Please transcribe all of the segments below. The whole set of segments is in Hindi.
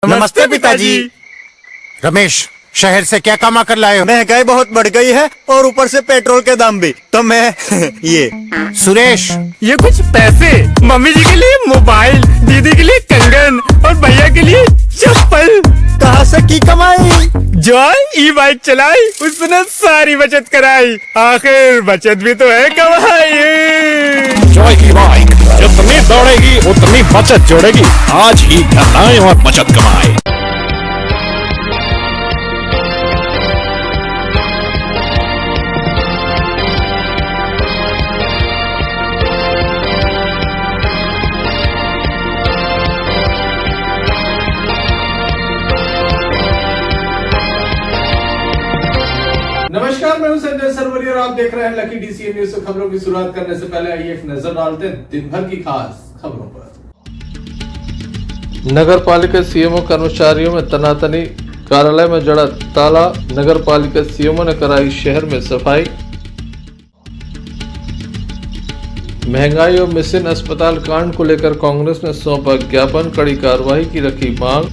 नमस्ते पिताजी। रमेश, शहर से क्या कमा कर लाए हो? महंगाई बहुत बढ़ गई है और ऊपर से पेट्रोल के दाम भी, तो मैं ये। सुरेश, ये कुछ पैसे मम्मी जी के लिए मोबाइल, दीदी के लिए कंगन और भैया के लिए चप्पल। कहाँ से की कमाई? जो ई बाइक चलाई उसने सारी बचत कराई, आखिर बचत भी तो है कमाई। जॉय की बाइक जितनी दौड़ेगी उतनी बचत जोड़ेगी। आज ही घर आए और बचत कमाए। नमस्कार, मैं हूं संजय सरवरी और आप देख रहे हैं लकी डीसीएन न्यूज। खबरों की शुरुआत करने से पहले आइए एक नजर डालते हैं दिन भर की खास खबरों पर। नगर पालिका सीएमओ कर्मचारियों में तनातनी, कार्यालय में जड़ा ताला। नगर पालिका सीएमओ ने कराई शहर में सफाई। महंगाई और मिशन अस्पताल कांड को लेकर कांग्रेस ने सौंपा ज्ञापन, कड़ी कार्रवाई की रखी मांग।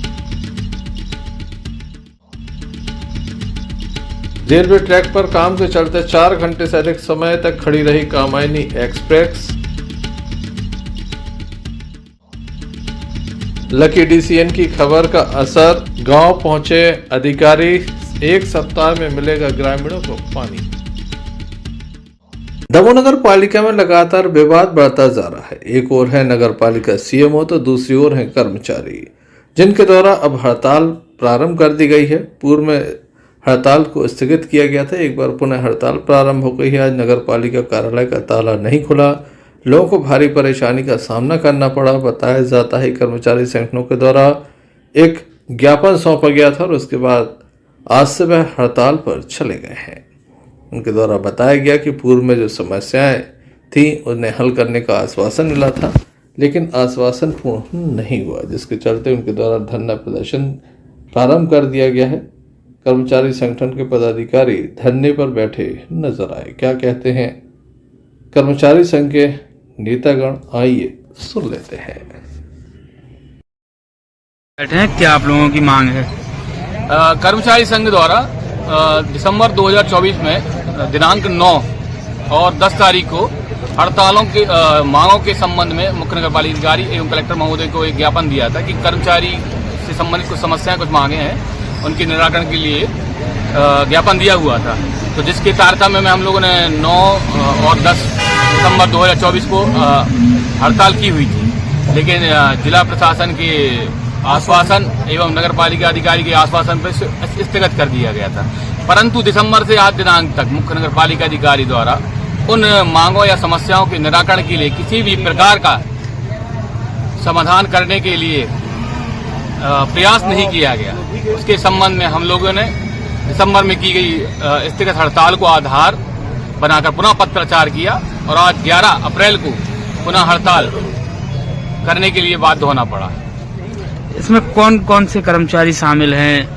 रेलवे ट्रैक पर काम के चलते 4 घंटे से अधिक समय तक खड़ी रही कामायनी एक्सप्रेस। लकी डीसीएन की खबर का असर, गांव पहुंचे अधिकारी, 1 सप्ताह में मिलेगा ग्रामीणों को पानी। दमोह नगर पालिका में लगातार विवाद बढ़ता जा रहा है। एक ओर है नगर पालिका सीएमओ तो दूसरी ओर है कर्मचारी, जिनके द्वारा अब हड़ताल प्रारंभ कर दी गई है। पूर्व में हड़ताल को स्थगित किया गया था, एक बार पुनः हड़ताल प्रारंभ हो गई है। आज नगर पालिका कार्यालय का ताला नहीं खुला, लोगों को भारी परेशानी का सामना करना पड़ा। बताया जाता है कर्मचारी संगठनों के द्वारा एक ज्ञापन सौंपा गया था और उसके बाद आज से वह हड़ताल पर चले गए हैं। उनके द्वारा बताया गया कि पूर्व में जो समस्याएं थी उन्हें हल करने का आश्वासन मिला था, लेकिन आश्वासन पूर्ण नहीं हुआ, जिसके चलते उनके द्वारा धरना प्रदर्शन प्रारंभ कर दिया गया है। कर्मचारी संगठन के पदाधिकारी धरने पर बैठे नजर आए। क्या कहते हैं कर्मचारी संघ के नेतागण, आइए सुन लेते हैं। बैठे हैं, क्या आप लोगों की मांग है? कर्मचारी संघ द्वारा दिसंबर 2024 में दिनांक 9 और 10 तारीख को हड़तालों के मांगों के संबंध में मुख्य नगर पालिका अधिकारी एवं कलेक्टर महोदय को एक ज्ञापन दिया था कि कर्मचारी से संबंधित कुछ समस्याएं, कुछ मांगे हैं, उनके निराकरण के लिए ज्ञापन दिया हुआ था। तो जिसके तारतम्य में हम लोगों ने 9 और 10 दिसंबर 2024 को हड़ताल की हुई थी, लेकिन जिला प्रशासन के आश्वासन एवं नगर पालिका अधिकारी के आश्वासन पर स्थगित कर दिया गया था। परंतु दिसंबर से आज दिनांक तक मुख्य नगर पालिका अधिकारी द्वारा उन मांगों या समस्याओं के निराकरण के लिए किसी भी प्रकार का समाधान करने के लिए प्रयास नहीं किया गया। उसके संबंध में हम लोगों ने दिसंबर में की गई स्थगित हड़ताल को आधार बनाकर पुनः पत्राचार किया और आज 11 अप्रैल को पुनः हड़ताल करने के लिए बाध्य होना पड़ा। इसमें कौन कौन से कर्मचारी शामिल हैं?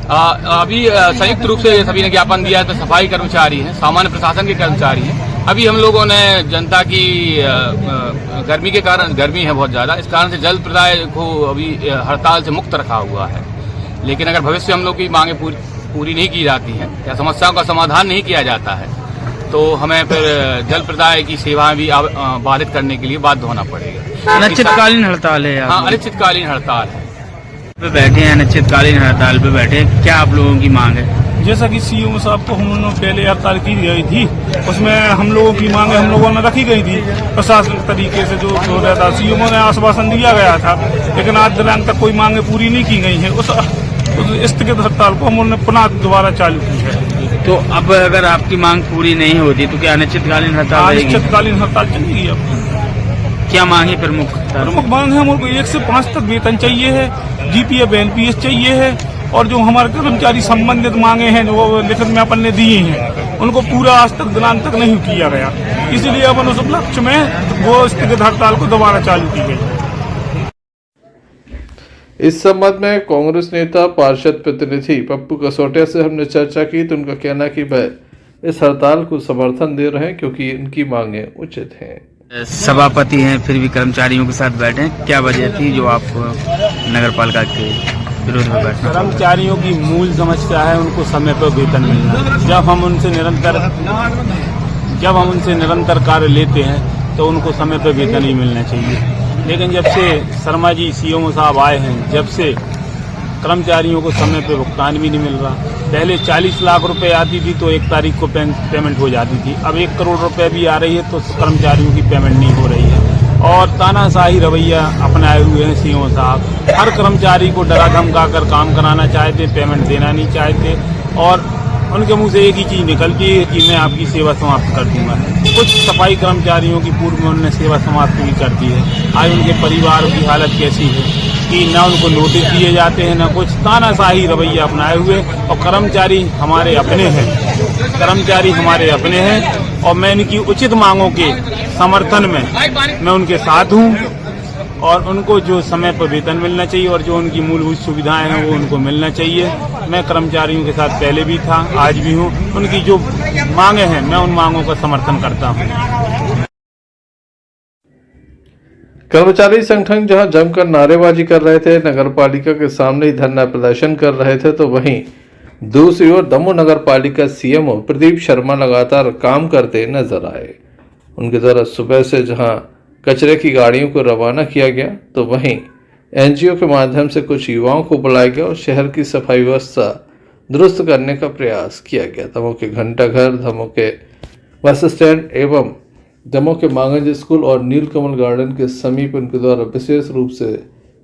अभी संयुक्त रूप से सभी ने ज्ञापन दिया है, तो सफाई कर्मचारी हैं, सामान्य प्रशासन के कर्मचारी हैं। अभी हम लोगों ने जनता की गर्मी के कारण, गर्मी है बहुत ज़्यादा, इस कारण से जल प्रदाय को अभी हड़ताल से मुक्त रखा हुआ है। लेकिन अगर भविष्य हम लोग की मांगें पूरी नहीं की जाती हैं या समस्याओं का समाधान नहीं किया जाता है, तो हमें फिर जल प्रदाय की सेवाएं भी बाधित करने के लिए बाध्य होना पड़ेगा। अनिश्चितकालीन हड़ताल है? हाँ, अनिश्चितकालीन हड़ताल है। पे बैठे हैं, अनिश्चितकालीन हड़ताल पे बैठे हैं, क्या आप लोगों की मांग है? जैसा कि सीएम साहब को हम लोग पहले हड़ताल की गई थी, उसमें हम लोगों की मांगे हम लोगों ने रखी गई थी प्रशासनिक तरीके से। जो हो रहा था, सीएम ने आश्वासन दिया गया था, लेकिन आज दिनांक तक कोई मांगे पूरी नहीं की गई है। उस स्थगित हड़ताल को हम लोगों ने पुनः दोबारा चालू की है। तो अब अगर आपकी मांग पूरी नहीं होती तो क्या अनिश्चितकालीन हड़ताल रहेगी? अनिश्चितकालीन हड़ताल चलेगी। अब क्या मांग है? प्रमुख मांग है हमको 1 से 5 तक वेतन चाहिए है, जीपीएफ एनपीएस चाहिए है, और जो हमारे कर्मचारी संबंधित मांगे हैं जो लिखित में अपन ने दिए हैं, उनको पूरा आज तक दिनांक तक नहीं किया गया। इसलिए अपन उस उपलक्ष्य में वो स्थगित हड़ताल को दोबारा चालू की गई। इस संबंध में कांग्रेस नेता पार्षद प्रतिनिधि पप्पू कसोटिया से हमने चर्चा की, तो उनका कहना कि वह इस हड़ताल को समर्थन दे रहे हैं क्योंकि इनकी मांगे उचित हैं। सभापति हैं फिर भी कर्मचारियों के साथ बैठे, क्या वजह थी जो आप नगर पालिका के विरोध में बैठना? कर्मचारियों की मूल समस्या है उनको समय पर वेतन मिलना। जब हम उनसे निरंतर कार्य लेते हैं तो उनको समय पर वेतन ही मिलना चाहिए। लेकिन जब से शर्मा जी सीएमओ साहब आए हैं, जब से कर्मचारियों को समय पे भुगतान भी नहीं मिल रहा। पहले 40 लाख रुपए आती थी तो 1 तारीख को पेमेंट हो जाती थी, अब 1 करोड़ रुपए भी आ रही है तो कर्मचारियों की पेमेंट नहीं हो रही है। और तानाशाही रवैया अपनाए हुए हैं सीएमओ साहब। हर कर्मचारी को डरा धमका कर काम कराना चाहते, पेमेंट देना नहीं चाहते और उनके मुंह से एक ही चीज निकलती है कि मैं आपकी सेवा समाप्त कर दूंगा। कुछ सफाई कर्मचारियों की पूर्व में उन्होंने सेवा समाप्त भी कर दी है। आज उनके परिवार की हालत कैसी है कि न उनको नोटिस दिए जाते हैं, न कुछ। तानाशाही रवैया अपनाए हुए और कर्मचारी हमारे अपने हैं और मैं इनकी उचित मांगों के समर्थन में मैं उनके साथ हूँ और उनको जो समय पर वेतन मिलना चाहिए और जो उनकी मूलभूत सुविधाएं हैं वो उनको मिलना चाहिए। मैं कर्मचारियों के साथ पहले भी था, आज भी हूँ। उनकी जो मांगे हैं मैं उन मांगों का समर्थन करता हूँ। कर्मचारी संगठन जहां जमकर नारेबाजी कर रहे थे, नगर पालिका के सामने ही धरना प्रदर्शन कर रहे थे, तो वहीं दूसरी ओर दमोह नगर पालिका सीएमओ प्रदीप शर्मा लगातार काम करते नजर आए। उनके द्वारा सुबह से जहां कचरे की गाड़ियों को रवाना किया गया तो वहीं एनजीओ के माध्यम से कुछ युवाओं को बुलाया गया और शहर की सफाई व्यवस्था दुरुस्त करने का प्रयास किया गया। दमोह के घंटाघर, दमोह के बस स्टैंड एवं दमोह के मांगंज स्कूल और नीलकमल गार्डन के समीप उनके द्वारा विशेष रूप से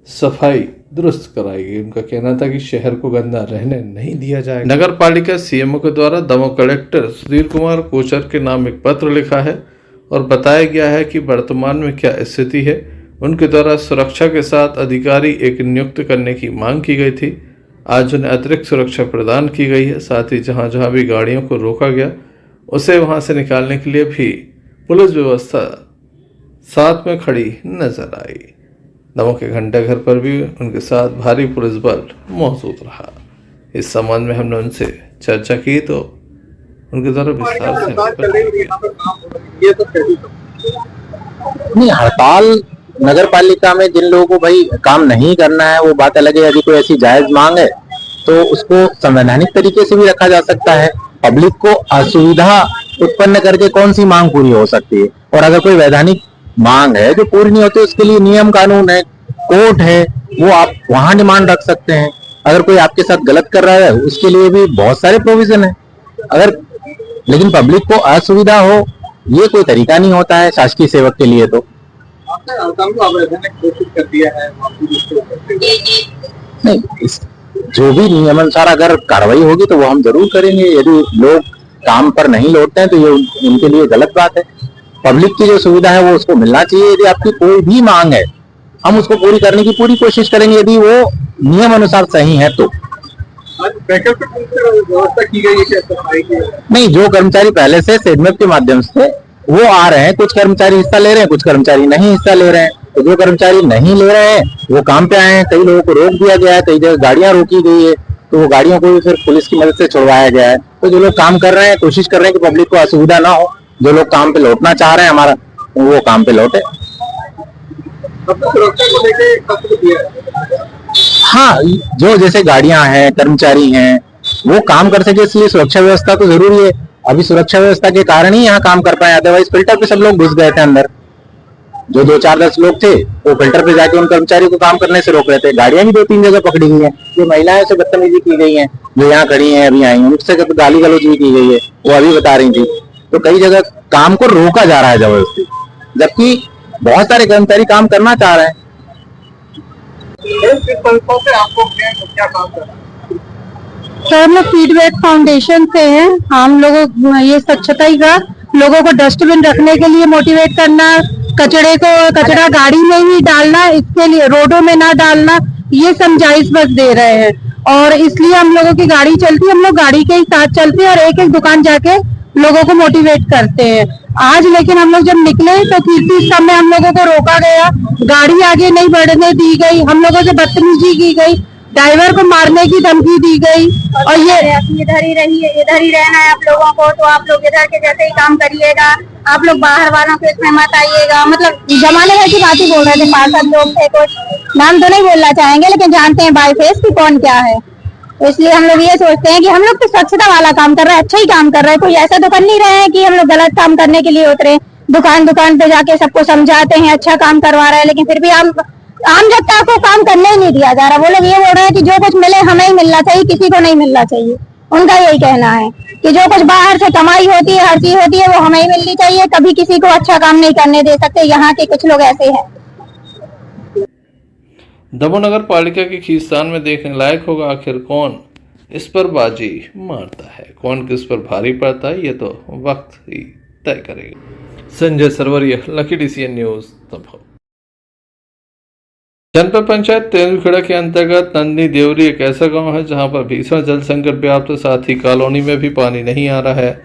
सफाई दुरुस्त कराई गई। उनका कहना था कि शहर को गंदा रहने नहीं दिया जाएगा। नगर पालिका सीएमओ के द्वारा दमोह कलेक्टर सुधीर कुमार कोचर के नाम एक पत्र लिखा है और बताया गया है कि वर्तमान में क्या स्थिति है। उनके द्वारा सुरक्षा के साथ अधिकारी एक नियुक्त करने की मांग की गई थी। आज उन्हें अतिरिक्त सुरक्षा प्रदान की गई है। साथ ही जहां जहां भी गाड़ियों को रोका गया उसे वहां से निकालने के लिए भी पुलिस व्यवस्था साथ में खड़ी नजर आई। दमोह के घंटाघर पर भी उनके साथ भारी पुलिस बल मौजूद रहा। इस संबंध में हमने उनसे चर्चा की तो उनके द्वारा विस्तार से नहीं, हड़ताल नगर पालिका में जिन लोगों को भाई काम नहीं करना है वो बात अलग है। यदि कोई ऐसी जायज मांग है तो उसको संवैधानिक तरीके से भी रखा जा सकता है। पब्लिक को असुविधा उत्पन्न करके कौन सी मांग पूरी हो सकती है? और अगर कोई वैधानिक मांग है जो पूरी नहीं होती उसके लिए नियम कानून है, कोर्ट है, वो आप वहां डिमांड रख सकते हैं। अगर कोई आपके साथ गलत कर रहा है उसके लिए भी बहुत सारे प्रोविजन है। अगर लेकिन पब्लिक को असुविधा हो ये कोई तरीका नहीं होता है शासकीय सेवक के लिए। तो नहीं, जो भी नियमानुसार अगर कार्रवाई होगी तो वो हम जरूर करेंगे। यदि लोग काम पर नहीं लौटते हैं तो ये उनके लिए गलत बात है। पब्लिक की जो सुविधा है वो उसको मिलना चाहिए। यदि आपकी कोई भी मांग है हम उसको पूरी करने की पूरी कोशिश करेंगे यदि वो नियम अनुसार सही है तो। व्यवस्था की गई है नहीं, जो कर्मचारी पहले से सेडमेप के माध्यम से वो आ रहे हैं, कुछ कर्मचारी हिस्सा ले रहे हैं, कुछ कर्मचारी नहीं हिस्सा ले रहे हैं। तो जो कर्मचारी नहीं ले रहे हैं वो काम पे आए हैं। कई लोगों को रोक दिया गया है, कई जगह गाड़ियां रोकी गई है तो वो गाड़ियों को भी फिर पुलिस की मदद से छुड़वाया गया है। तो जो लोग काम कर रहे हैं कोशिश कर रहे हैं कि पब्लिक को असुविधा ना हो। जो लोग काम पे लौटना चाह रहे हैं हमारा वो काम पे लौटे। सुरक्षा को लेकर हाँ, जो जैसे गाड़ियां हैं, कर्मचारी हैं, वो काम कर सके इसलिए सुरक्षा व्यवस्था तो जरूरी है। अभी सुरक्षा व्यवस्था के कारण ही यहाँ काम कर पाए, अदरवाइज फिल्टर पे सब लोग घुस गए थे अंदर। जो 2-4-10 लोग थे वो फिल्टर पे जाके उन कर्मचारी को काम करने से रोक रहे थे। गाड़ियां भी 2-3 जगह पकड़ी गई हैं। जो महिलाएं से बदतमीजी की गई है, जो यहाँ खड़ी हैं अभी आई, उनसे गाली गलौज भी की गई है, वो अभी बता रही थी। तो कई जगह काम को रोका जा रहा है जबरदस्ती, जबकि बहुत सारे कर्मचारी काम करना चाह रहे हैं। आपको क्या काम करना है? सर, हम लोग फीडबैक फाउंडेशन से हैं। हम लोगों ये स्वच्छता ही का लोगों को डस्टबिन रखने के लिए मोटिवेट करना, कचरा गाड़ी में ही डालना, इसके लिए रोडों में ना डालना, ये समझाइश बस दे रहे हैं। और इसलिए हम लोगों की गाड़ी चलती है, हम लोग गाड़ी के ही साथ चलते हैं और एक एक दुकान जाके लोगों को मोटिवेट करते हैं। आज लेकिन हम लोग जब निकले तो कीर्ति स्तंभ में हम लोगों को रोका गया, गाड़ी आगे नहीं बढ़ने दी गई, हम लोगों से बदतमीजी की गई। ड्राइवर को मारने की धमकी दी गई। और ये इधर ही रहिए, इधर ही रहना है आप लोगों को, तो आप लोग इधर के जैसे ही काम करिएगा, आप लोग बाहर वालों के इसमें मत आइएगा। मतलब जमाने भर की बात ही बोल रहे थे, पार्षद लोग थे कुछ, नाम तो नहीं बोलना चाहेंगे लेकिन जानते हैं बाई फेस की कौन क्या है। तो इसलिए हम लोग ये सोचते हैं कि हम लोग तो स्वच्छता वाला काम कर रहे हैं, अच्छा ही काम कर रहे हैं, कोई ऐसा तो कर नहीं रहे हैं कि हम लोग गलत काम करने के लिए उतरे। दुकान दुकान पे जाके सबको समझाते हैं, अच्छा काम करवा रहे हैं, लेकिन फिर भी आम जनता को काम करने ही नहीं दिया जा रहा। वो लोग ये बोल रहे हैं कि जो कुछ मिले हमें ही मिलना चाहिए, किसी को नहीं मिलना चाहिए। उनका यही कहना है कि जो कुछ बाहर से कमाई होती है, हर चीज होती है, वो हमें ही मिलनी चाहिए, कभी किसी को अच्छा काम नहीं करने दे सकते। यहाँ के कुछ लोग ऐसे हैं। दमोह नगर पालिका की खींचतान में देखने लायक होगा आखिर कौन इस पर बाजी मारता है, कौन किस पर भारी पड़ता है, ये तो वक्त ही तय करेगा। Sanjay Sarwaria, Lucky DCN News, Damoh. जनपद पंचायत तेंदुखेड़ा के अंतर्गत नंदी देवरी एक ऐसा गांव है जहां पर भीषण जल संकट व्याप्त, साथ ही कॉलोनी में भी पानी नहीं आ रहा है।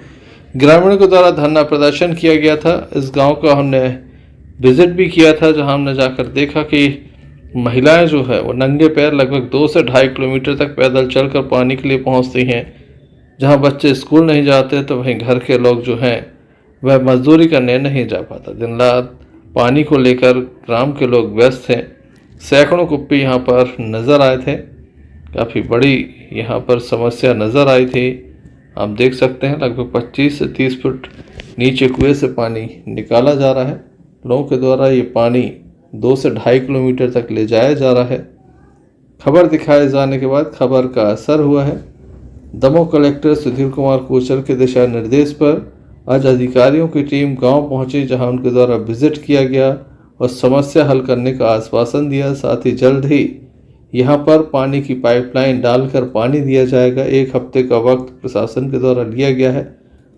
ग्रामीणों के द्वारा धरना प्रदर्शन किया गया था। इस गांव का हमने विजिट भी किया था, जहां हमने जाकर देखा कि महिलाएं जो है वो नंगे पैर लगभग 2 से 2.5 किलोमीटर तक पैदल चलकर पानी के लिए पहुंचती हैं। जहां बच्चे स्कूल नहीं जाते तो वहीं घर के लोग जो हैं वह मजदूरी करने नहीं जा पाता। दिन रात पानी को लेकर ग्राम के लोग व्यस्त हैं। सैकड़ों कुप्पी यहाँ पर नज़र आए थे, काफ़ी बड़ी यहाँ पर समस्या नज़र आई थी। आप देख सकते हैं लगभग 25 से 30 फुट नीचे कुएं से पानी निकाला जा रहा है। लोगों के द्वारा ये पानी 2 से 2.5 किलोमीटर तक ले जाया जा रहा है। खबर दिखाए जाने के बाद खबर का असर हुआ है। दमोह कलेक्टर सुधीर कुमार कोचर के दिशा निर्देश पर आज अधिकारियों की टीम गांव पहुंची, जहां उनके द्वारा विजिट किया गया और समस्या हल करने का आश्वासन दिया। साथ ही जल्द ही यहां पर पानी की पाइपलाइन डालकर पानी दिया जाएगा। 1 हफ्ते का वक्त प्रशासन के द्वारा लिया गया है।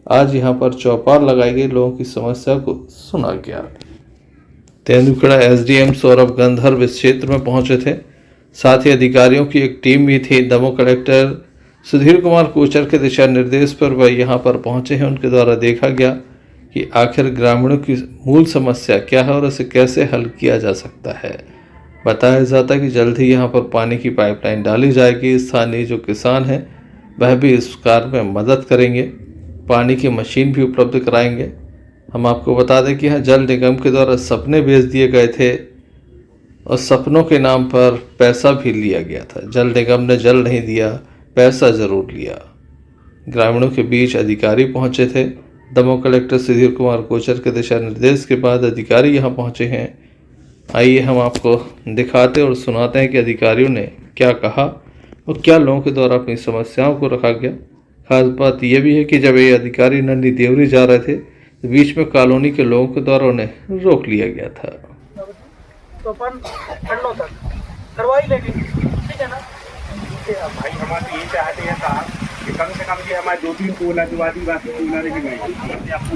आज यहां पर चौपाल लगाई गई, लोगों की समस्या को सुना गया। तेंदुखेड़ा SDM सौरभ गंधर्व इस क्षेत्र में पहुंचे थे, साथ ही अधिकारियों की एक टीम भी थी। दमोह कलेक्टर सुधीर कुमार कोचर के दिशा निर्देश पर वह यहाँ पर पहुंचे हैं। उनके द्वारा देखा गया कि आखिर ग्रामीणों की मूल समस्या क्या है और इसे कैसे हल किया जा सकता है। बताया जाता है कि जल्द ही यहाँ पर पानी की पाइपलाइन डाली जाएगी। स्थानीय जो किसान हैं वह भी इस कार्य में मदद करेंगे, पानी की मशीन भी उपलब्ध कराएंगे। हम आपको बता दें कि यहाँ जल निगम के द्वारा सपने बेच दिए गए थे और सपनों के नाम पर पैसा भी लिया गया था। जल निगम ने जल नहीं दिया, पैसा जरूर लिया। ग्रामीणों के बीच अधिकारी पहुंचे थे। दमोह कलेक्टर सुधीर कुमार कोचर के दिशा निर्देश के बाद अधिकारी यहां पहुंचे हैं। आइए हम आपको दिखाते और सुनाते हैं कि अधिकारियों ने क्या कहा और क्या लोगों के द्वारा अपनी समस्याओं को रखा गया। खास बात यह भी है कि जब ये अधिकारी नंदी देवरी जा रहे थे तो बीच में कॉलोनी के लोगों के द्वारा उन्हें रोक लिया गया था। तो अपन ठंडों तक करवा ही लेंगे, ठीक है ना। भाई हमारे ये चाहते हैं साहब कि कम से कम ये हमारे 2-3 टोला जो आदिवासी टोला लेके गए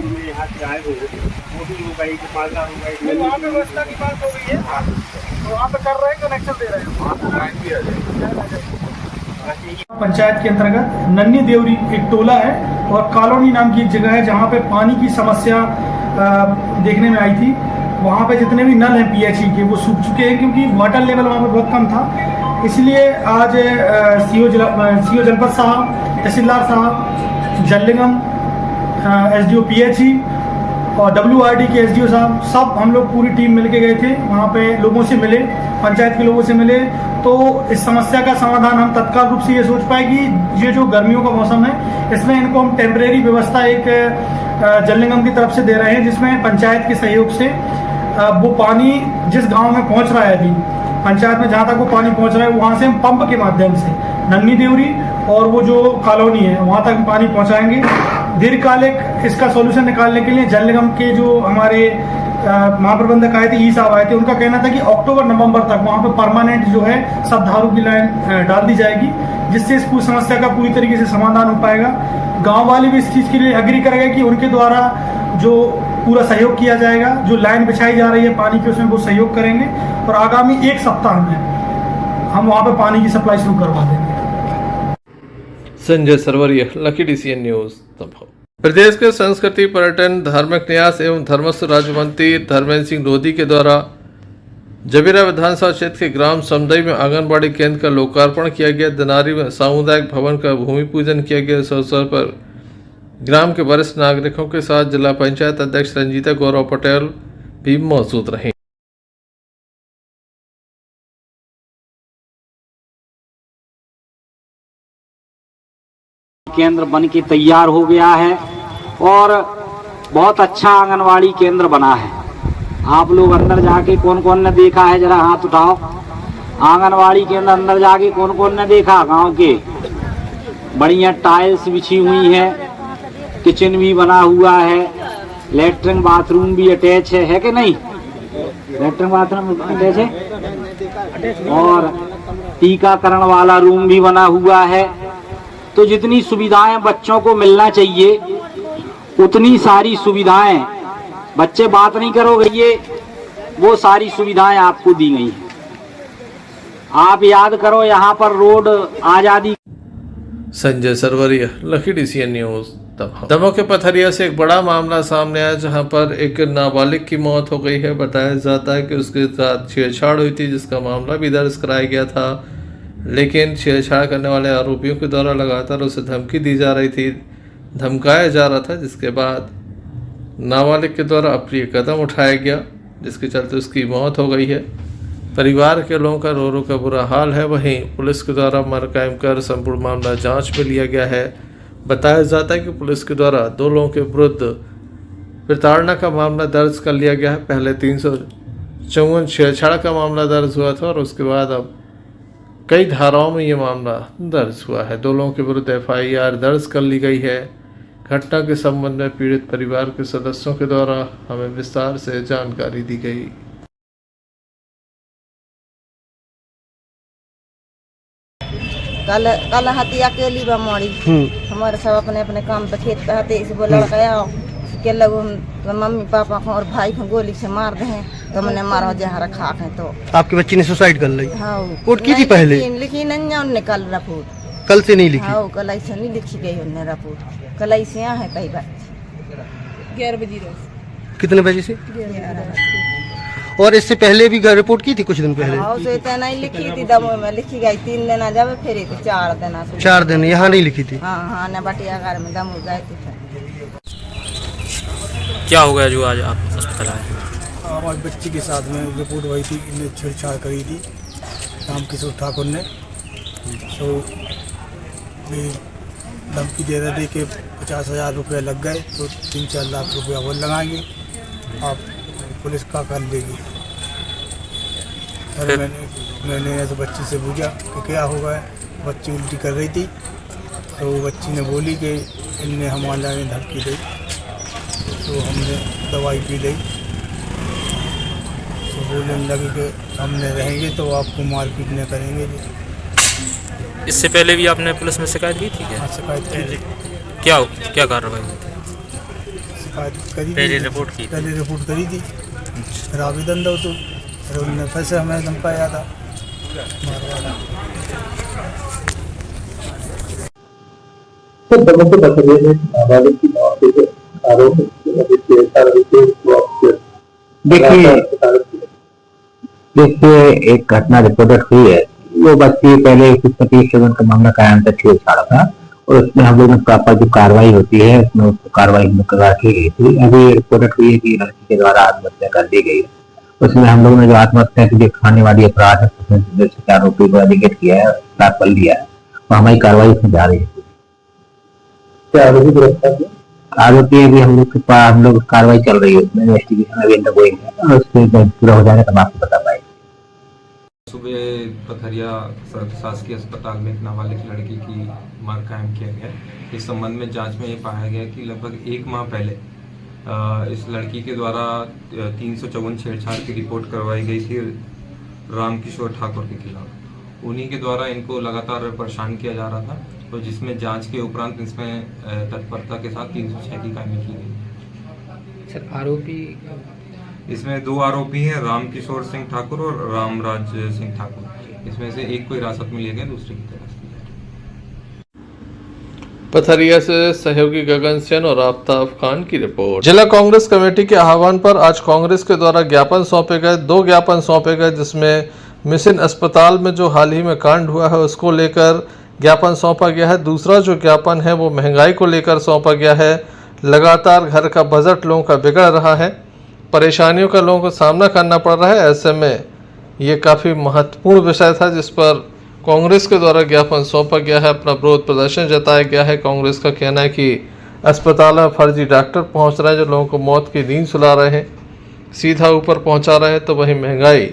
में यहाँ से आए हो, वो भी हो गई, मालदा हो गई, वहाँ पे व्यवस्था की बात हो गई है, तो वहाँ पे कर रहे हैं, कनेक्शन दे रहे हैं। पंचायत के अंतर्गत नन्नी देवरी एक टोला है और कॉलोनी नाम की एक जगह है जहाँ पे पानी की समस्या देखने में आई थी। वहाँ पे जितने भी नल हैं PHE के वो सूख चुके हैं क्योंकि वाटर लेवल वहाँ पे बहुत कम था। इसलिए आज सीओ जनपद साहब, तहसीलदार साहब, जल निगम, SDO PHE और WRD के SDO साहब, सब हम लोग पूरी टीम मिलके गए थे। वहाँ पे लोगों से मिले, पंचायत के लोगों से मिले, तो इस समस्या का समाधान हम तत्काल रूप से ये सोच पाए कि ये जो गर्मियों का मौसम है इसमें इनको हम टेम्परेरी व्यवस्था एक जल निगम की तरफ से दे रहे हैं, जिसमें पंचायत के सहयोग से वो पानी जिस गांव में पहुंच रहा है अभी पंचायत में, जहां तक वो पानी पहुंच रहा है वहां से हम पंप के माध्यम से नन्नी देवरी और वो जो कॉलोनी है वहां तक पानी पहुंचाएंगे। दीर्घकालिक इसका सॉल्यूशन निकालने के लिए जल निगम के जो हमारे महाप्रबंधक आए थे, ई साहब आए थे, उनका कहना था कि अक्टूबर-नवंबर तक वहां पे परमानेंट जो है सद्धारू की लाइन डाल दी जाएगी, जिससे इस पूरी समस्या का पूरी तरीके से समाधान हो पाएगा। गांव वाले भी इस चीज के लिए एग्री करेंगे कि उनके द्वारा जो पूरा सहयोग किया जाएगा, जो लाइन बिछाई जा रही है पानी की उसमें वो सहयोग करेंगे और आगामी 1 सप्ताह में हम वहां पे पानी की सप्लाई शुरू करवा देंगे। Sanjay Sarwaria, Lucky DCN News, Damoh. प्रदेश के संस्कृति, पर्यटन, धार्मिक न्यास एवं धर्मस्व राज्य मंत्री धर्मेंद्र सिंह लोधी के द्वारा जबीरा विधानसभा क्षेत्र के ग्राम समदई में आंगनबाड़ी केंद्र का लोकार्पण किया गया। दिनारी में सामुदायिक भवन का भूमि पूजन किया गया। इस अवसर पर ग्राम के वरिष्ठ नागरिकों के साथ जिला पंचायत अध्यक्ष रंजीता गौरव पटेल भी मौजूद रहे। केंद्र बन के तैयार हो गया है और बहुत अच्छा आंगनवाड़ी केंद्र बना है। आप लोग अंदर जाके कौन कौन ने देखा है, जरा हाथ उठाओ। आंगनवाड़ी केंद्र अंदर जाके कौन कौन ने देखा? गांव के बढ़िया टाइल्स बिछी हुई है, किचन भी बना हुआ है, लेटरिन बाथरूम भी अटैच है कि नहीं? लेटरिन बाथरूम अटैच है और टीकाकरण वाला रूम भी बना हुआ है। तो जितनी सुविधाएं बच्चों को मिलना चाहिए उतनी सारी सुविधाएं, बच्चे बात नहीं करोगे, ये वो सारी सुविधाएं आपको दी गई हैं। आप याद करो, यहाँ पर रोड आजादी। Sanjay Sarwaria, Lucky DCN News. Damoh के पथरिया से एक बड़ा मामला सामने आया जहां पर एक नाबालिग की मौत हो गई है। बताया जाता है कि उसके साथ छेड़छाड़ हुई थी, जिसका मामला भी दर्ज कराया गया था, लेकिन छेड़छाड़ करने वाले आरोपियों के द्वारा लगातार उसे धमकी दी जा रही थी, धमकाया जा रहा था, जिसके बाद नाबालिग के द्वारा अप्रिय कदम उठाया गया, जिसके चलते उसकी मौत हो गई है। परिवार के लोगों का रो रो का बुरा हाल है। वहीं पुलिस के द्वारा मर कायम कर संपूर्ण मामला जांच में लिया गया है। बताया जाता है कि पुलिस के द्वारा 2 लोगों के विरुद्ध प्रताड़ना का मामला दर्ज कर लिया गया है। पहले 354 छेड़छाड़ का मामला दर्ज हुआ था और उसके बाद अब कई धाराओं में ये मामला दर्ज हुआ है। 2 लोगों के विरुद्ध FIR दर्ज कर ली गई है। घटना के संबंध में पीड़ित परिवार के सदस्यों के द्वारा हमें विस्तार से जानकारी दी गई। कल हती अकेली बमारी हमारे सब अपने अपने काम पे खेत पे हते, इसे बोला गया के लोग मम्मी पापा को और भाई को गोली से मार दे, तो मैंने मारो जहाँ रखा है। तो आपकी बच्ची ने सुसाइड कर ली? हाँ, कोर्ट की थी पहले? लिखी नहीं उनने कल रिपोर्ट। कल से नहीं लिखी? हाँ, कल ऐसे नहीं लिखी गई उनने रिपोर्ट, कल ऐसे यहाँ है कई बार 11 बजे रोज। कितने बजे से? और इससे पहले भी रिपोर्ट की थी कुछ दिन पहले? हाँ, तो इतना नहीं लिखी थी, दमोह में लिखी गई 3 दिन आ जावे, फिर 4 दिन। 4 दिन यहाँ नहीं लिखी थी? हाँ हाँ, न बटियाघर में दमोह गए थे। क्या हो गया जो आज आप अस्पताल आए? हमारी बच्ची के साथ में रिपोर्ट हुई थी, इन्हें छेड़छाड़ करी थी राम किशोर ठाकुर ने। तो धमकी दे रहे थे कि 50,000 रुपये लग गए तो 3-4 लाख रुपया और लगाएंगे, आप पुलिस का कर लेगी। अरे मैंने ऐसे बच्ची से पूछा कि क्या हो गया, बच्ची उल्टी कर रही थी, तो बच्ची ने बोली कि इनने हमारे धमकी दी, तो हमने दवाई पी ली। तो बोलने लगे कि हमने रहेंगे तो आपको मारपीट नहीं करेंगे। इससे पहले भी आपने पुलिस में शिकायत की थी क्या? हाँ, शिकायत की थी। क्या कार्रवाई हुई थी? शिकायत करी, पहले रिपोर्ट की? पहले रिपोर्ट करी थी, फिर आवेदन दो, तो फिर उन्होंने फिर से हमें धमकाया था मारवाड़ा। देखिए, एक घटना रिपोर्ट हुई है, वो बच्ची पहले कुछ 25 का मामला कायम तक छेड़छाड़ था और उसमें हम लोग ने प्रॉपर जो कार्रवाई होती है उसमें उसको कार्रवाई करा की गई थी। अभी रिपोर्ट हुई है कि लड़की के द्वारा आत्महत्या कर दी गई है। उसमें हम लोग ने जो आत्महत्या के लिए खाने वाली अपराध है आरोपी को एलिगेट किया है, गिरफ्तार कर लिया है और हमारी कार्रवाई इसमें जा रही है। क्या आरोपी गिरफ्तार किया? आरोपी अभी हम लोग कार्रवाई चल रही है, उसमें इन्वेस्टिगेशन अभी अंडरगोइंग है और उसके पूरा हो जाने तब आपको बता पाएंगे। सुबह पथरिया शासकीय अस्पताल में एक नाबालिग लड़की की मर कायम किया गया। इस संबंध में जांच में ये पाया गया कि लगभग 1 माह पहले इस लड़की के द्वारा 354 छेड़छाड़ की रिपोर्ट करवाई गई थी राम किशोर ठाकुर के खिलाफ। उन्हीं के द्वारा इनको लगातार परेशान किया जा रहा था, तो जिसमें जांच के उपरांत इसमें तत्परता के साथ 306 की कार्रवाई की गई। सर, आरोपी इसमें 2 आरोपी हैं, राम किशोर सिंह ठाकुर और रामराज सिंह ठाकुर। इसमें से एक को हिरासत में लिया गया, दूसरे की तलाश की जा रही है। पथरिया से सहयोगी गगन सेन और आफ्ताब खान की रिपोर्ट। जिला कांग्रेस कमेटी के आह्वान पर आज कांग्रेस के द्वारा ज्ञापन सौंपे गए, 2 ज्ञापन सौंपे गए, जिसमें मिशन अस्पताल में जो हाल ही में कांड हुआ है उसको लेकर ज्ञापन सौंपा गया है। दूसरा जो ज्ञापन है वो महंगाई को लेकर सौंपा गया है। लगातार घर का बजट लोगों का बिगड़ रहा है, परेशानियों का लोगों को सामना करना पड़ रहा है। ऐसे में ये काफ़ी महत्वपूर्ण विषय था जिस पर कांग्रेस के द्वारा ज्ञापन सौंपा गया है, अपना विरोध प्रदर्शन जताया गया है। कांग्रेस का कहना है कि अस्पताल में फर्जी डॉक्टर पहुंच रहे हैं जो लोगों को मौत की नींद सुला रहे हैं, सीधा ऊपर पहुंचा रहे हैं, तो वहीं महंगाई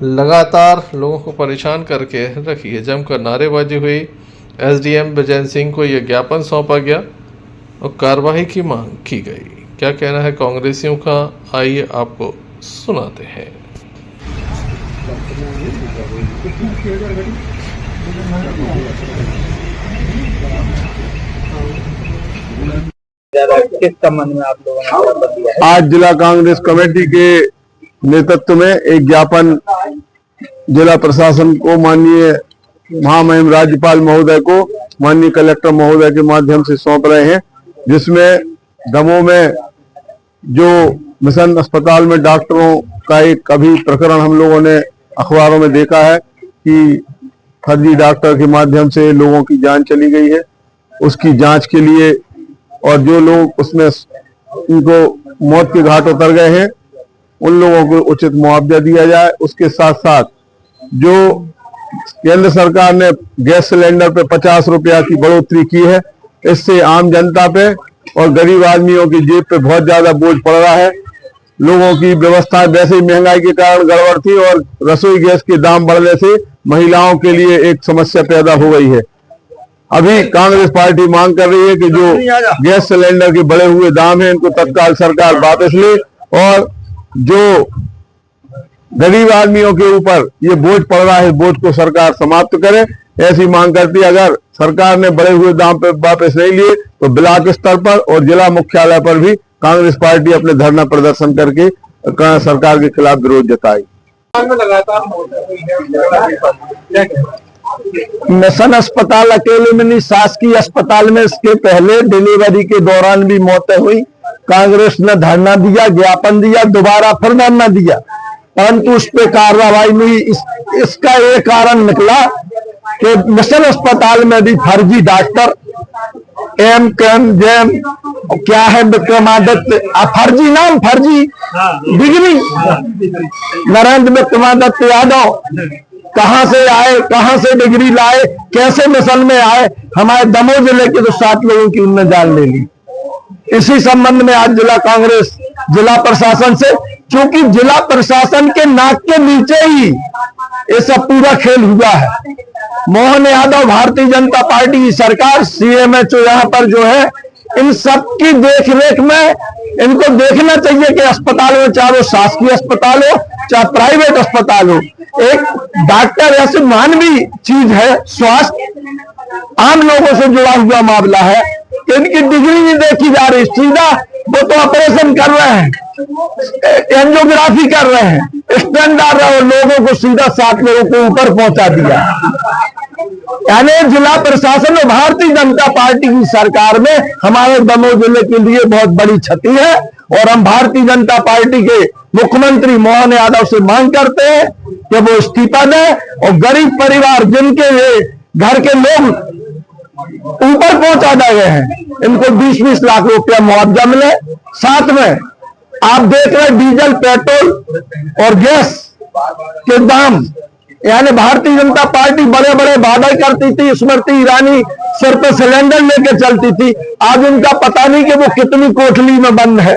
लगातार लोगों को परेशान करके रखी है। जमकर नारेबाजी हुई, एसडीएम विजय सिंह को यह ज्ञापन सौंपा गया और कार्रवाई की मांग की गई। क्या कहना है कांग्रेसियों का, आइए आपको सुनाते हैं। किस संबंध में आप लोगों ने आज जिला कांग्रेस कमेटी के नेतृत्व में एक ज्ञापन जिला प्रशासन को, माननीय महामहिम राज्यपाल महोदय को, माननीय कलेक्टर महोदय के माध्यम से सौंप रहे हैं, जिसमें दमोह में जो मिशन अस्पताल में डॉक्टरों का एक अभी प्रकरण हम लोगों ने अखबारों में देखा है कि फर्जी डॉक्टर के माध्यम से लोगों की जान चली गई है। उसकी जांच के लिए और जो लोग उसमें उनको मौत के घाट उतर गए हैं उन लोगों को उचित मुआवजा दिया जाए। उसके साथ साथ जो केंद्र सरकार ने गैस सिलेंडर पे 50 रुपया की बढ़ोतरी की है, इससे आम जनता पे और गरीब आदमियों की जेब पे बहुत ज्यादा बोझ पड़ रहा है। लोगों की व्यवस्था वैसे ही महंगाई के कारण गड़बड़ थी और रसोई गैस के दाम बढ़ने से महिलाओं के लिए एक समस्या पैदा हो गई है। अभी कांग्रेस पार्टी मांग कर रही है कि जो गैस सिलेंडर के बढ़े हुए दाम हैं इनको तत्काल सरकार वापस ले और जो गरीब आदमियों के ऊपर ये बोझ पड़ रहा है, बोझ को सरकार समाप्त करे, ऐसी मांग करती है। अगर सरकार ने बढ़े हुए दाम पे वापस नहीं लिए तो ब्लॉक स्तर पर और जिला मुख्यालय पर भी कांग्रेस पार्टी अपने धरना प्रदर्शन करके सरकार के खिलाफ विरोध जताई। मिशन अस्पताल अकेले में नहीं, शासकीय अस्पताल में इसके पहले डिलीवरी के दौरान भी मौतें हुई। कांग्रेस ने धरना दिया, ज्ञापन दिया, दोबारा फिर धरना दिया, परंतु उस पर कार्रवाई नहीं। इसका एक कारण निकला कि मिशन अस्पताल में भी फर्जी डॉक्टर एम केम जेम क्या है विक्रमादित्य, फर्जी नाम, फर्जी डिग्री, नरेंद्र विक्रमादित्य यादव कहां से आए, कहां से डिग्री लाए, कैसे मिशन में आए, हमारे दमोह जिले के तो 7 लोगों की उनने जान ले ली। इसी संबंध में आज जिला कांग्रेस जिला प्रशासन से, क्योंकि जिला प्रशासन के नाक के नीचे ही ये सब पूरा खेल हुआ है। मोहन यादव, भारतीय जनता पार्टी की सरकार, सीएमएचओ यहाँ पर जो है, इन सब की देखरेख में इनको देखना चाहिए कि अस्पताल में, चाहे वो शासकीय अस्पताल हो चाहे प्राइवेट अस्पताल हो, एक डॉक्टर ऐसी मानवीय चीज है, स्वास्थ्य आम लोगों से जुड़ा हुआ मामला है। इनकी डिग्री नहीं देखी जा रही, सीधा वो तो ऑपरेशन कर रहे हैं, एंजियोग्राफी कर रहे हैं, स्टेंट डाल रहे हैं, लोगों को सीधा 7 लोगों को ऊपर पहुंचा दिया। यानी जिला प्रशासन और भारतीय जनता पार्टी की सरकार में हमारे दमोह जिले के लिए बहुत बड़ी क्षति है और हम भारतीय जनता पार्टी के मुख्यमंत्री मोहन यादव से मांग करते हैं कि वो इस्तीफा दें और गरीब परिवार जिनके घर के लोग ऊपर पहुंचा दिए गए हैं, इनको 20-20 लाख रुपया मुआवजा मिले। साथ में आप देख रहे हैं डीजल, पेट्रोल और गैस के दाम, यानी भारतीय जनता पार्टी बड़े बड़े वादे करती थी, स्मृति ईरानी सिर पर सिलेंडर लेके चलती थी, आज उनका पता नहीं कि वो कितनी कोठली में बंद है।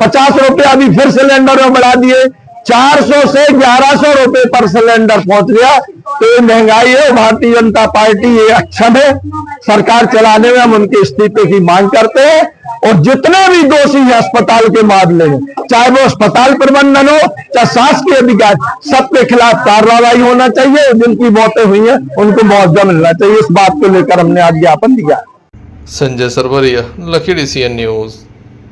50 रुपया अभी फिर सिलेंडर में बढ़ा दिए, 400 से 1100 रुपए पर सिलेंडर पहुंच गया। तो ये महंगाई है, भारतीय जनता पार्टी ये अक्षम है सरकार चलाने में, हम उनके इस्तीफे की मांग करते हैं। और जितने भी दोषी हैं अस्पताल के मामले में, चाहे वो अस्पताल प्रबंधन हो चाहे शासकीय अधिकारी, सबके खिलाफ कार्रवाई होना चाहिए। जिनकी मौतें हुई हैं उनको मुआवजा मिलना चाहिए। इस बात को लेकर हमने आज ज्ञापन दिया। Sanjay Sarwaria, Lucky DCN News,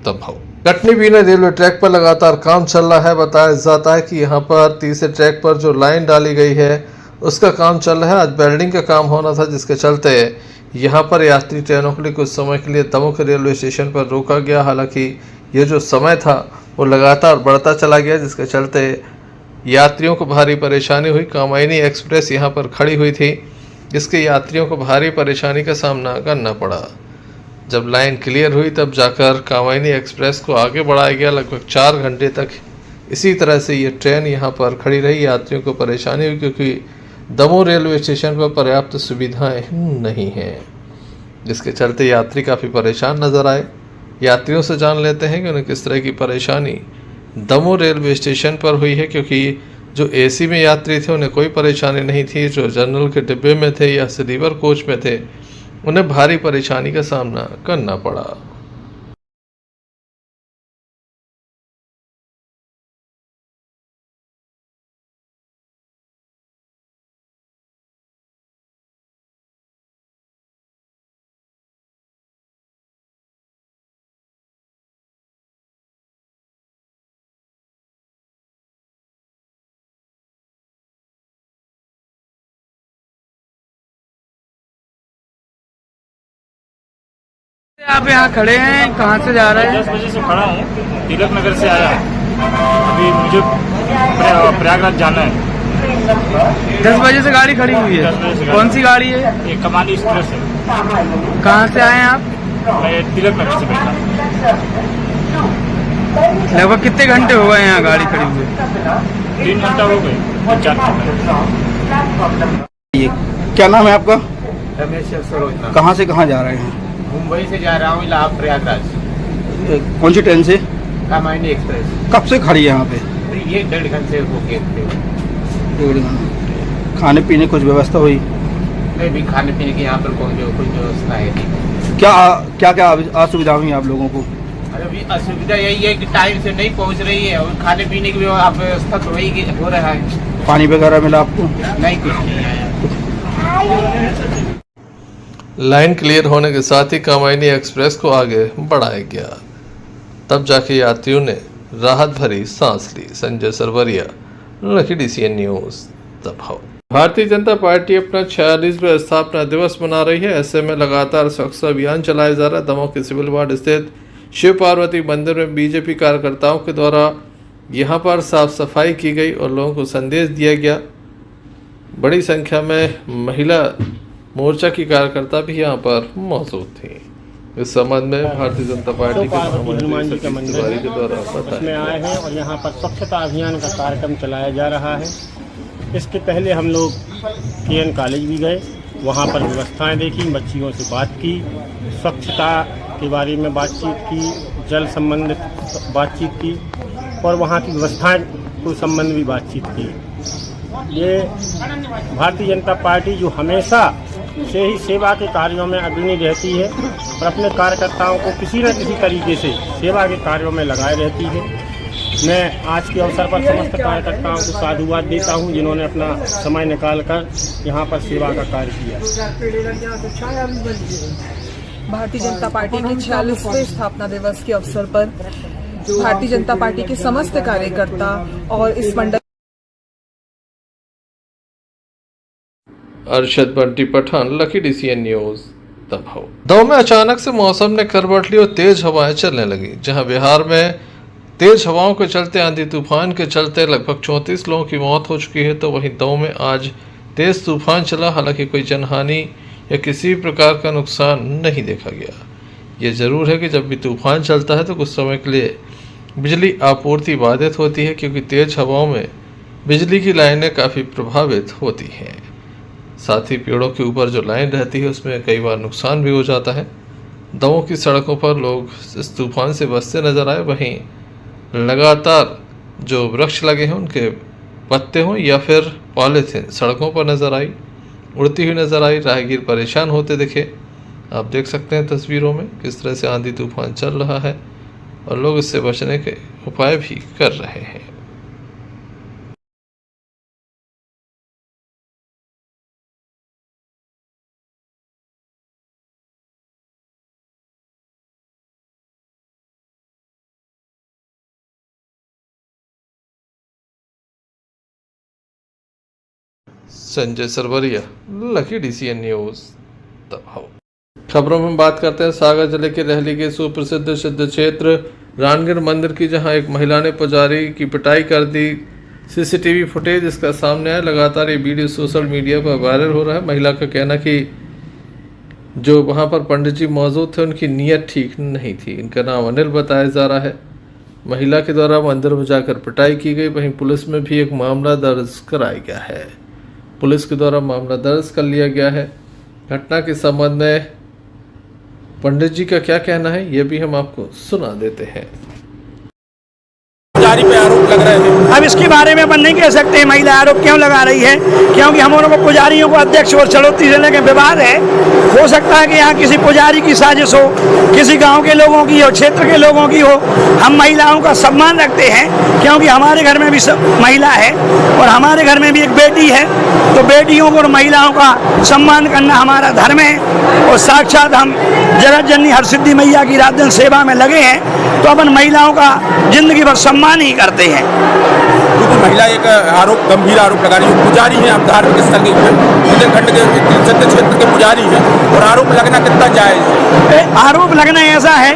Damoh. Katni Bina railway track पर लगातार काम चल रहा है। बताया जाता है कि यहाँ पर तीसरे ट्रैक पर जो लाइन डाली गई है उसका काम चल रहा है। आज वेल्डिंग का काम होना था, जिसके चलते यहाँ पर यात्री ट्रेनों के लिए कुछ समय के लिए दमोह के रेलवे स्टेशन पर रोका गया। हालांकि ये जो समय था वो लगातार बढ़ता चला गया, जिसके चलते यात्रियों को भारी परेशानी हुई। कामायनी एक्सप्रेस यहाँ पर खड़ी हुई थी, जिसके यात्रियों को भारी परेशानी का सामना करना पड़ा। जब लाइन क्लियर हुई तब जाकर कामायनी एक्सप्रेस को आगे बढ़ाया गया। लगभग 4 घंटे तक इसी तरह से ये ट्रेन यहाँ पर खड़ी रही। यात्रियों को परेशानी हुई क्योंकि दमोह रेलवे स्टेशन पर पर्याप्त सुविधाएं नहीं हैं, जिसके चलते यात्री काफ़ी परेशान नजर आए। यात्रियों से जान लेते हैं कि उन्हें किस तरह की परेशानी दमोह रेलवे स्टेशन पर हुई है, क्योंकि जो एसी में यात्री थे उन्हें कोई परेशानी नहीं थी। जो जनरल के डिब्बे में थे या स्लीपर कोच में थे उन्हें भारी परेशानी का सामना करना पड़ा। आप यहाँ खड़े हैं, कहाँ से जा रहे हैं? 10 बजे से खड़ा हूँ, तिलक नगर से आया। अभी मुझे प्रयागराज जाना है। 10 बजे से गाड़ी खड़ी हुई है। कौन सी गाड़ी है? ये कमानी एक्सप्रेस है। कहाँ से आए हैं आप? मैं तिलक नगर से बैठा। लगभग कितने घंटे हो गए यहाँ गाड़ी खड़ी हुई? 3 घंटा हो गए। क्या नाम है आपका? रमेश सरोजना। कहाँ से कहाँ जा रहे हैं? मुंबई से जा रहा हूँ इलाहाबाद प्रयागराज। कौन सी ट्रेन से? कामायनी एक्सप्रेस। कब से खड़ी है यहाँ पे? ये 1.5 घंटे हो गए थे। खाने पीने कुछ व्यवस्था हुई? नहीं भी, खाने पीने की यहाँ पर कोई व्यवस्था है नहीं। क्या क्या असुविधा हुई आप लोगों को? अरे अभी असुविधा यही है कि टाइम से नहीं पहुँच रही है और खाने पीने की व्यवस्था तो वही हो रहा है। पानी वगैरह मिला आपको? नहीं, कुछ नहीं आया। लाइन क्लियर होने के साथ ही कामायनी एक्सप्रेस को आगे बढ़ाया गया। तब जाके यात्रियों ने राहत भरी सांस ली। Sanjay Sarwaria, Lucky DCN News, Damoh. Bharatiya Janata party अपना 46वां स्थापना दिवस मना रही है। ऐसे में लगातार स्वच्छता अभियान चलाया जा रहा है। दमोह के सिविल वार्ड स्थित शिव पार्वती मंदिर में बीजेपी कार्यकर्ताओं के द्वारा यहाँ पर साफ सफाई की गई और लोगों को संदेश दिया गया। बड़ी संख्या में महिला मोर्चा की कार्यकर्ता भी यहाँ पर मौजूद थी। इस संबंध में भारतीय जनता पार्टी के हनुमान जी का मंदिर है, के द्वारा उसमें आए हैं और यहाँ पर स्वच्छता अभियान का कार्यक्रम चलाया जा रहा है। इसके पहले हम लोग KN कॉलेज भी गए, वहाँ पर व्यवस्थाएं देखी, बच्चियों से बात की, स्वच्छता के बारे में बातचीत की, जल संबंधित बातचीत की और वहाँ की व्यवस्थाएं को संबंध भी बातचीत की। ये भारतीय जनता पार्टी जो हमेशा से ही सेवा के कार्यों में अग्रणी रहती है और अपने कार्यकर्ताओं को किसी न किसी तरीके से सेवा के कार्यों में लगाए रहती है। मैं आज के अवसर पर समस्त कार्यकर्ताओं को साधुवाद देता हूं, जिन्होंने अपना समय निकालकर यहां पर सेवा का कार्य किया। भारतीय जनता पार्टी के 46वें स्थापना दिवस के अवसर पर भारतीय जनता पार्टी के समस्त कार्यकर्ता और इस मंडल Arshad Banti Pathan, Lucky DCN News, Damoh. Damoh में अचानक से मौसम ने करवट ली और तेज हवाएं चलने लगी। जहां बिहार में तेज हवाओं के चलते आंधी तूफान के चलते लगभग 34 लोगों की मौत हो चुकी है, तो वहीं दमोह में आज तेज तूफान चला। हालांकि कोई जनहानि या किसी प्रकार का नुकसान नहीं देखा गया। ये जरूर है कि जब भी तूफान चलता है तो कुछ समय के लिए बिजली आपूर्ति बाधित होती है, क्योंकि तेज हवाओं में बिजली की लाइनें काफ़ी प्रभावित होती हैं। साथ ही पेड़ों के ऊपर जो लाइन रहती है उसमें कई बार नुकसान भी हो जाता है। दमोह की सड़कों पर लोग इस तूफान से बचते नजर आए। वहीं लगातार जो वृक्ष लगे हैं उनके पत्ते हों या फिर पॉलीथिन सड़कों पर नजर आई, उड़ती हुई नजर आई। राहगीर परेशान होते दिखे। आप देख सकते हैं तस्वीरों में किस तरह से आंधी तूफान चल रहा है और लोग इससे बचने के उपाय भी कर रहे हैं। Sanjay Sarwaria, Lucky DCN News, Damoh. खबरों में बात करते हैं सागर जिले के रहली के सुप्रसिद्ध सिद्ध क्षेत्र रानगढ़ मंदिर की, जहां एक महिला ने पुजारी की पिटाई कर दी। सीसीटीवी फुटेज इसका सामने है। लगातार ये वीडियो सोशल मीडिया पर वायरल हो रहा है। महिला का कहना कि जो वहां पर पंडित जी मौजूद थे उनकी नीयत ठीक नहीं थी। इनका नाम अनिल बताया जा रहा है। महिला के द्वारा मंदिर में जाकर पिटाई की गई। वहीं पुलिस में भी एक मामला दर्ज कराया गया है। पुलिस के द्वारा मामला दर्ज कर लिया गया है। घटना के संबंध में पंडित जी का क्या कहना है, ये भी हम आपको सुना देते हैं। पुजारी पे आरोप लग रहे हैं। अब इसके बारे में अपन नहीं कह सकते महिला आरोप क्यों लगा रही है, क्योंकि हम लोगों को पुजारियों को अध्यक्ष और चढ़ोतरी से लेकर विवाद है। हो सकता है कि यहाँ किसी पुजारी की साजिश हो, किसी गांव के लोगों की हो, क्षेत्र के लोगों की हो। हम महिलाओं का सम्मान रखते हैं, क्योंकि हमारे घर में भी महिला है और हमारे घर में भी एक बेटी है। तो बेटियों को और महिलाओं का सम्मान करना हमारा धर्म है। और साक्षात हम जगत जननी हरसिद्धि मैया की रात दिन सेवा में लगे हैं, तो अपन महिलाओं का जिंदगी भर सम्मान ही करते हैं। महिला एक आरोप, गंभीर आरोप लगा रही है। पुजारी है, आप धार्मिक स्थल के बुंदेलखंड के सिद्ध क्षेत्र के पुजारी हैं, और आरोप लगना कितना जायज है? आरोप लगना ऐसा है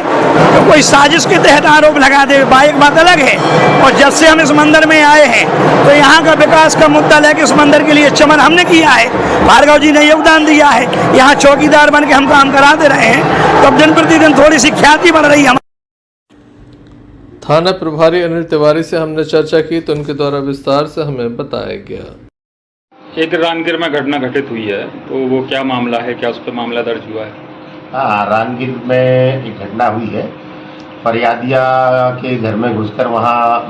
तो कोई साजिश के तहत आरोप लगा दे, एक बात अलग है। और जब से हम इस मंदिर में आए हैं तो यहाँ का विकास का मुद्दा लेकर इस मंदिर के लिए चमन हमने किया है। भार्गव जी ने योगदान दिया है। यहाँ चौकीदार बन के हम काम कराते रहे हैं, तो अब दिन प्रतिदिन थोड़ी सी ख्याति बढ़ रही है। थाना प्रभारी अनिल तिवारी से हमने चर्चा की तो उनके द्वारा विस्तार से हमें बताया गया। एक रानगिर में घटना घटित हुई है, तो वो क्या मामला है, क्या उस पर मामला दर्ज हुआ है? हाँ, रानगिर में एक घटना हुई है। फरियादिया के घर में घुसकर वहाँ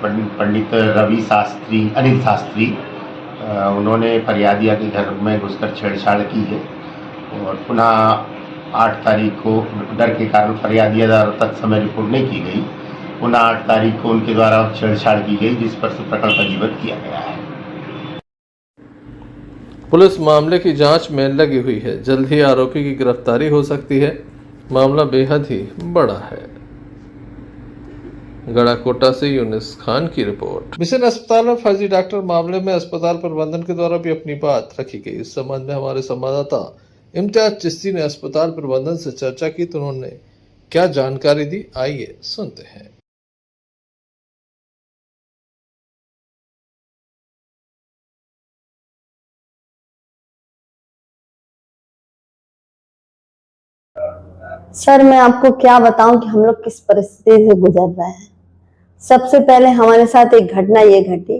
पंडित रवि शास्त्री, अनिल शास्त्री, उन्होंने फरियादिया के घर में घुसकर छेड़छाड़ की है। और पुनः 8 तारीख को डर के कारण फरियादिया द्वारा तत्समय रिपोर्ट नहीं की गई। पुनः 8 तारीख को उनके द्वारा छेड़छाड़ की गई, जिस पर से प्रकरण पंजीबद्ध किया गया है। पुलिस मामले की जांच में लगी हुई है। जल्द ही आरोपी की गिरफ्तारी हो सकती है। मामला बेहद ही बड़ा है। गड़ाकोटा से यूनिस खान की रिपोर्ट। मिशन अस्पताल में फर्जी डॉक्टर मामले में अस्पताल प्रबंधन के द्वारा भी अपनी बात रखी गई। इस संबंध में हमारे संवाददाता इम्तियाज चिश्ती ने अस्पताल प्रबंधन से चर्चा की तो उन्होंने क्या जानकारी दी, आइए सुनते हैं। सर, मैं आपको क्या बताऊं कि हम लोग किस परिस्थिति से गुजर रहे हैं। सबसे पहले हमारे साथ एक घटना ये घटी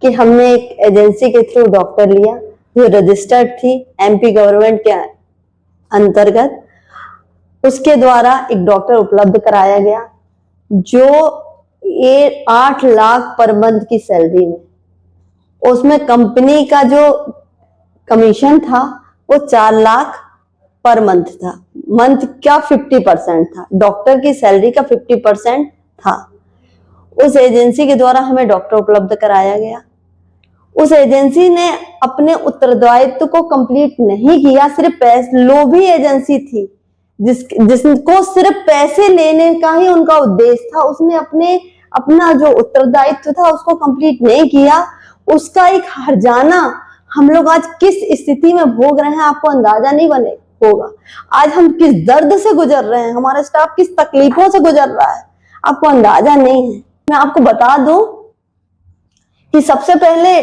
कि हमने एक एजेंसी के थ्रू डॉक्टर लिया जो रजिस्टर्ड थी एमपी गवर्नमेंट के अंतर्गत। उसके द्वारा एक डॉक्टर उपलब्ध कराया गया जो 8 लाख पर मंथ की सैलरी में, उसमें कंपनी का जो कमीशन था वो 4 लाख पर मंथ था। मंथ का 50% था, डॉक्टर की सैलरी का 50% था। उस एजेंसी के द्वारा हमें डॉक्टर उपलब्ध कराया गया। उस एजेंसी ने अपने उत्तरदायित्व को कंप्लीट नहीं किया। सिर्फ लोभी एजेंसी थी जिसको सिर्फ पैसे लेने का ही उनका उद्देश्य था। उसने अपना जो उत्तरदायित्व था उसको कंप्लीट नहीं किया। उसका एक हर्जाना हम लोग आज किस स्थिति में भोग रहे हैं आपको अंदाजा नहीं बने होगा। आज हम किस दर्द से गुजर रहे हैं, हमारा स्टाफ किस तकलीफों से गुजर रहा है, आपको अंदाजा नहीं है। मैं आपको बता दूं कि सबसे पहले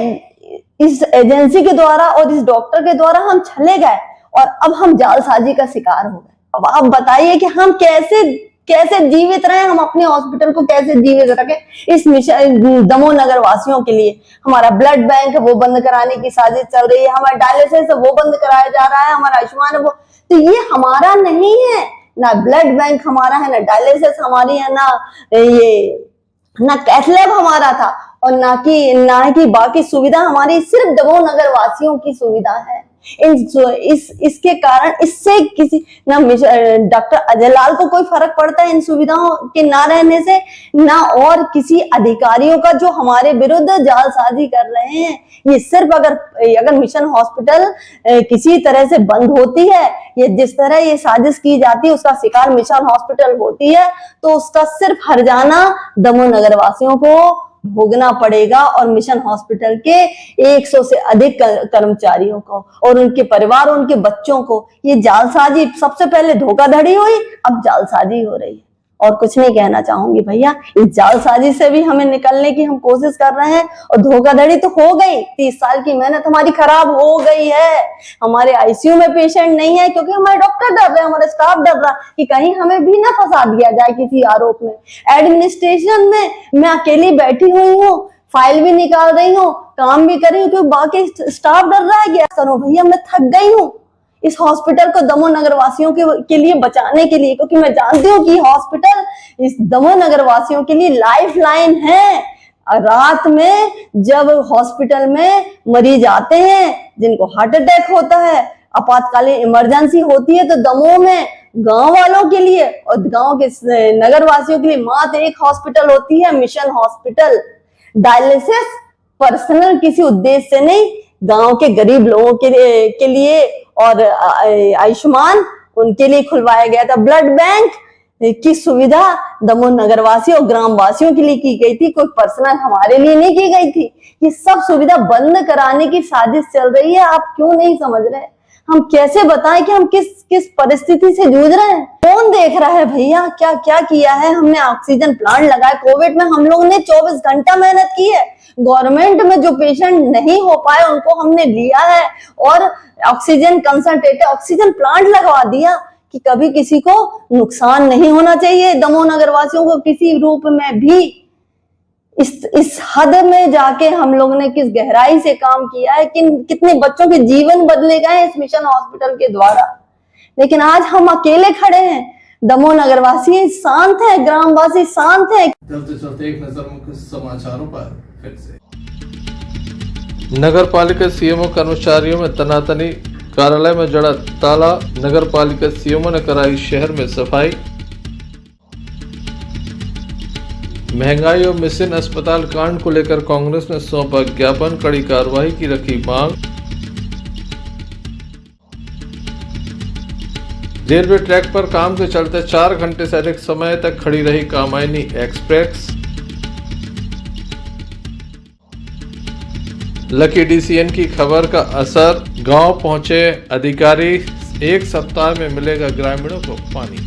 इस एजेंसी के द्वारा और इस डॉक्टर के द्वारा हम छले गए और अब हम जालसाजी का शिकार हो गए। अब आप बताइए कि हम कैसे जीवित रहे, हम अपने हॉस्पिटल को कैसे जीवित रखें। इस मिशन दमोह नगर वासियों के लिए हमारा ब्लड बैंक है वो बंद कराने की साजिश चल रही है, हमारा डायलिसिस है वो बंद कराया जा रहा है, हमारा आयुष्मान है वो, तो ये हमारा नहीं है। ना ब्लड बैंक हमारा है, ना डायलिसिस हमारी है, ना कैथ लैब हमारा था, और ना कि बाकी सुविधा हमारी, सिर्फ दमोह नगर वासियों की सुविधा है। इसके कारण इससे किसी ना डॉक्टर अजय लाल को कोई फर्क पड़ता है इन सुविधाओं के ना रहने से, ना और किसी अधिकारियों का जो हमारे विरुद्ध जालसाजी कर रहे हैं। ये सिर्फ अगर मिशन हॉस्पिटल किसी तरह से बंद होती है, ये जिस तरह ये साजिश की जाती है उसका शिकार मिशन हॉस्पिटल होती है, तो उसका सिर्फ हर्जाना दमोह नगर वासियों को भोगना पड़ेगा, और मिशन हॉस्पिटल के 100 से अधिक कर्मचारियों को और उनके परिवार और उनके बच्चों को ये जालसाजी, सबसे पहले धोखाधड़ी हुई, अब जालसाजी हो रही है। और कुछ नहीं कहना चाहूंगी भैया, इस जालसाजी से भी हमें निकलने की हम कोशिश कर रहे हैं। और धोखाधड़ी तो हो गई, 30 साल की मेहनत हमारी खराब हो गई है। हमारे आईसीयू में पेशेंट नहीं है क्योंकि हमारे डॉक्टर डर रहे हैं, हमारे स्टाफ डर रहा है कि कहीं हमें भी ना फंसा दिया जाए किसी आरोप में। एडमिनिस्ट्रेशन में मैं अकेली बैठी हुई हूँ, फाइल भी निकाल रही हूँ, काम भी कर रही हूँ, क्योंकि बाकी स्टाफ डर रहा है। क्या करूं भैया, मैं थक गई हूँ इस हॉस्पिटल को दमोह नगर वासियों के लिए बचाने के लिए, क्योंकि मैं जानती हूँ कि हॉस्पिटल इस दमोह नगर वासियों के लिए लाइफ लाइन है। रात में जब हॉस्पिटल में मरीज आते हैं जिनको हार्ट अटैक होता है, आपातकालीन इमरजेंसी होती है, तो दमोह में गांव वालों के लिए और गांव के नगर वासियों के लिए मात्र एक हॉस्पिटल होती है, मिशन हॉस्पिटल। डायलिसिस पर्सनल किसी उद्देश्य से नहीं, गांव के गरीब लोगों के लिए और आयुष्मान उनके लिए खुलवाया गया था। ब्लड बैंक की सुविधा दमोह नगरवासी और ग्रामवासियों के लिए की गई थी, कोई पर्सनल हमारे लिए नहीं की गई थी। ये सब सुविधा बंद कराने की साजिश चल रही है। आप क्यों नहीं समझ रहे? हम कैसे बताएं कि हम किस परिस्थिति से जूझ रहे हैं? कौन देख रहा है भैया? क्या क्या किया है हमने? ऑक्सीजन प्लांट लगाया। कोविड में हम लोग ने 24 घंटा मेहनत की है। गवर्नमेंट में जो पेशेंट नहीं हो पाए उनको हमने लिया है और ऑक्सीजन कंसंट्रेटर, ऑक्सीजन प्लांट लगवा दिया कि कभी किसी को नुकसान नहीं होना चाहिए, दमोह नगर वासियों को किसी रूप में भी। इस हद में जाके हम लोग ने किस गहराई से काम किया है, कितने बच्चों के जीवन बदले गए इस मिशन हॉस्पिटल के द्वारा। लेकिन आज हम अकेले खड़े हैं। दमोह नगरवासी शांत है, ग्रामवासी शांत है। चलते चलते एक नजर मुख्य समाचारों पर फिर से। नगर पालिका सीएमओ कर्मचारियों में तनातनी, कार्यालय में जड़ा ताला, नगर पालिका सीएमओ ने कराई शहर में सफाई। महंगाई और मिशन अस्पताल कांड को लेकर कांग्रेस ने सौंपा ज्ञापन, कड़ी कार्रवाई की रखी मांग। रेलवे ट्रैक पर काम के चलते 4 घंटे से अधिक समय तक खड़ी रही कामायनी एक्सप्रेस। लकी डीसीएन की खबर का असर, गांव पहुंचे अधिकारी, 1 सप्ताह में मिलेगा ग्रामीणों को पानी।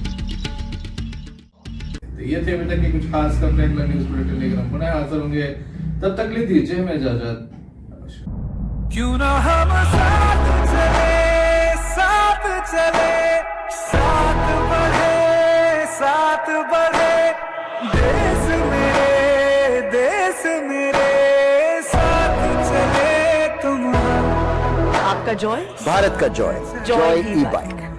ये थे अभी तक के कुछ खास कंप्लेंट में न्यूज़ बुलेटिन लेकर हम पुनः हाजिर होंगे। तब तक ले दीजिए हमें इजाजत। क्यों ना हम साथ चले, साथ चले, साथ बढ़े, देश मेरे साथ चले तुम। आपका जॉय, भारत का जॉय, जॉय ई बाइक।